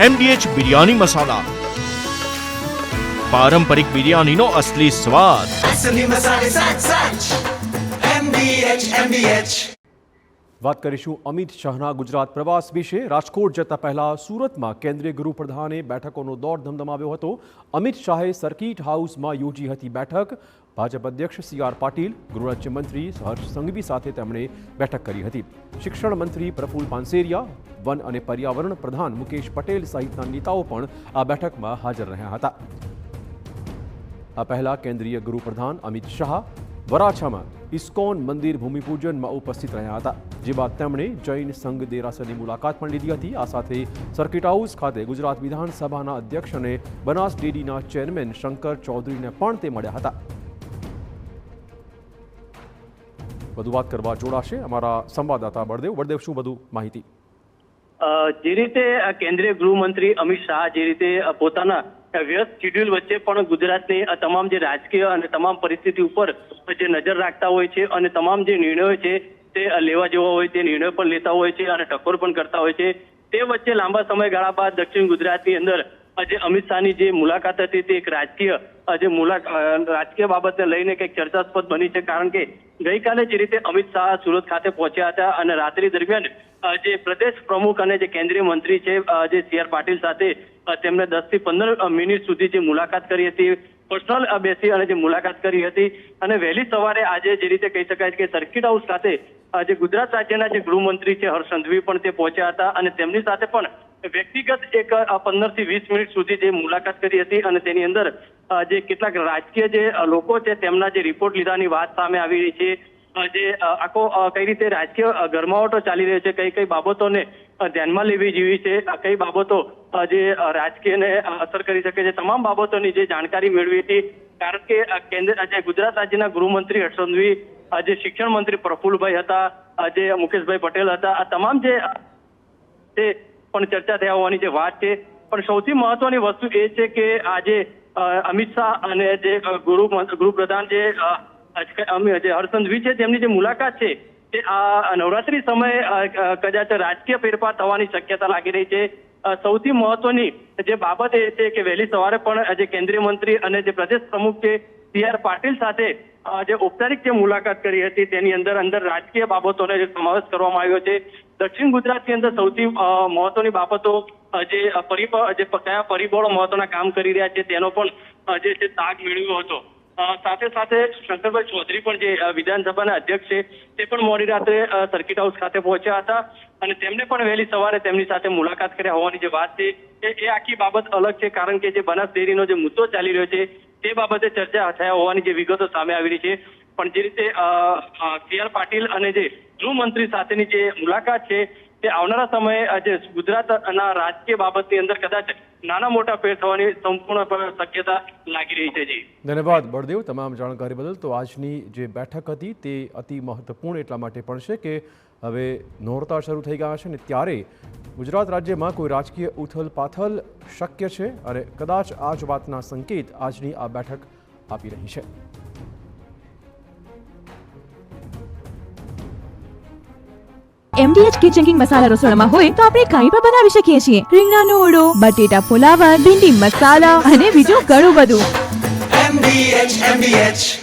MDH biryani મસાલા, પારંપરિક બિરયાનીનો અસલી સ્વાદ. असली मसाले साथ साथ MDH. વાત કરીશું અમિત શાહના ગુજરાત પ્રવાસ વિશે. રાજકોટ જતા પહેલા સુરતમાં કેન્દ્રીય ગૃહપ્રધાને બેઠકોનો દોર ધમધમાવ્યો હતો. અમિત શાહે સર્કિટ હાઉસમાં યોજી હતી બેઠક. ભાજપ અધ્યક્ષ CR પાટીલ, ગૃહરાજ્યમંત્રી હર્ષ સંઘવી સાથે તેમણે બેઠક કરી હતી. શિક્ષણ મંત્રી પ્રફુલ્લ પાનસેરિયા, વન અને પર્યાવરણ પ્રધાન મુકેશ પટેલ સહિતના નેતાઓ પણ આ બેઠકમાં હાજર રહ્યા હતા. આ પહેલા કેન્દ્રીય ગૃહપ્રધાન અમિત શાહ વરાછામાં ઇસ્કોન મંદિર ભૂમિપૂજનમાં ઉપસ્થિત રહ્યા હતા, જે બાદ તેમણે જૈન સંઘ દેરાસરની મુલાકાત પણ લીધી હતી. આ સાથે સર્કિટ હાઉસ ખાતે ગુજરાત વિધાનસભાના અધ્યક્ષ અને બનાસ ડેરીના ચેરમેન શંકર ચૌધરીને પણ તે મળ્યા હતા. વધુ વાત કરવા જોડાશે અમારા સંવાદદાતા બળદેવ. શું વધુ માહિતી? જે રીતે કેન્દ્રીય ગૃહમંત્રી અમિત શાહ જે રીતે પોતાના વ્યસ્ત શેડ્યુલ વચ્ચે પણ ગુજરાતની તમામ જે રાજકીય અને તમામ પરિસ્થિતિ ઉપર જે નજર રાખતા હોય છે અને તમામ જે નિર્ણયો છે તે લેવા જેવા હોય તે નિર્ણયો પણ લેતા હોય છે અને ટકોર પણ કરતા હોય છે. તે વચ્ચે લાંબા સમયગાળા બાદ દક્ષિણ ગુજરાતની અંદર જે અમિત શાહની જે મુલાકાત હતી તે એક રાજકીય બાબતને લઈને કંઈક ચર્ચાસ્પદ બની છે. કારણ કે ગઈકાલે જે રીતે અમિત શાહ સુરત ખાતે પહોંચ્યા હતા અને રાત્રિ દરમિયાન જે પ્રદેશ પ્રમુખ અને જે કેન્દ્રીય મંત્રી છે જે CR પાટીલ સાથે તેમણે 10 થી 15 મિનિટ સુધી જે મુલાકાત કરી હતી, પર્સનલ બેસી અને જે મુલાકાત કરી હતી. અને વહેલી સવારે આજે જે રીતે કહી શકાય કે સર્કિટ હાઉસ ખાતે જે ગુજરાત રાજ્યના જે ગૃહમંત્રી છે હર્ષ સંઘવી પણ તે પહોંચ્યા હતા અને તેમની સાથે પણ વ્યક્તિગત એક 15 થી 20 મિનિટ સુધી જે મુલાકાત કરી હતી. અને તેની અંદર જે કેટલાક રાજકીય જે લોકો છે તેમના જે રિપોર્ટ લીધાની વાત સામે આવી રહી છે. જે આખો કઈ રીતે રાજકીય ગરમાવટો ચાલી રહ્યો છે, કઈ કઈ બાબતોને ધ્યાનમાં લેવી જેવી છે, કઈ બાબતો જે રાજકીયને અસર કરી શકે છે, તમામ બાબતોની જે જાણકારી મેળવી હતી. કારણ કે ગુજરાત રાજ્યના ગૃહમંત્રી હર્ષ સંઘવી, જે શિક્ષણ મંત્રી પ્રફુલ્લભાઈ હતા, જે મુકેશભાઈ પટેલ હતા, આ તમામ જે પણ ચર્ચા થયા હોવાની જે વાત છે. પણ સૌથી મહત્વની વસ્તુ એ છે કે આજે અમિત શાહ અને જે ગૃહપ્રધાન જે હર્ષ સંઘવી છે તેમની જે મુલાકાત છે તે આ નવરાત્રી સમયે કદાચ રાજકીય ફેરફાર થવાની શક્યતા લાગી રહી છે. સૌથી મહત્વની જે બાબત એ છે કે વહેલી સવારે પણ જે કેન્દ્રીય મંત્રી અને જે પ્રદેશ પ્રમુખ છે CR પાટીલ સાથે જે ઔપચારિક જે મુલાકાત કરી હતી તેની અંદર રાજકીય બાબતોને જે સમાવેશ કરવામાં આવ્યો છે. દક્ષિણ ગુજરાતની અંદર સૌથી મહત્વની બાબતો જે કયા પરિબળો મહત્વના કામ કરી રહ્યા છે તેનો પણ જે છે તાગ મેળવ્યો હતો. સાથે સાથે શંકરભાઈ ચૌધરી પણ જે વિધાનસભાના અધ્યક્ષ છે તે પણ મોડી રાત્રે સર્કિટ હાઉસ ખાતે પહોંચ્યા હતા અને તેમને પણ વહેલી સવારે તેમની સાથે મુલાકાત કર્યા હોવાની જે વાત છે એ આખી બાબત અલગ છે. કારણ કે જે બનાસ ડેરીનો જે મુદ્દો ચાલી રહ્યો છે તે બાબતે ચર્ચા થયા હોવાની જે વિગતો સામે આવી રહી છે. પણ જે રીતે CR પાટીલ અને જે ગૃહમંત્રી સાથેની જે મુલાકાત છે તે આવનારા સમયે જે ગુજરાતના રાજકીય બાબતની અંદર કદાચ નાના મોટા ફેર થવાની સંપૂર્ણ શક્યતા લાગી રહી છે. જી ધન્યવાદ બળદેવ તમામ જાણકારી બદલ. તો આજની જે બેઠક હતી તે અતિ મહત્વપૂર્ણ એટલા માટે પણ છે કે હવે નોરતા શરૂ થઈ ગયા છે ને ત્યારે ગુજરાત રાજ્યમાં કોઈ રાજકીય ઉથલ પાથલ શક્ય છે અને કદાચ આ જ વાતના સંકેત આજની આ બેઠક આપી રહી છે. MDH કિચન કિંગ મસાલા રસોડામાં હોય તો આપણે કંઈ પણ બનાવી શકીએ છીએ. રીંગણાનો ઓળો, બટેટા ફુલાવર, ભીંડી મસાલા અને બીજું ઘણું બધું. MDH.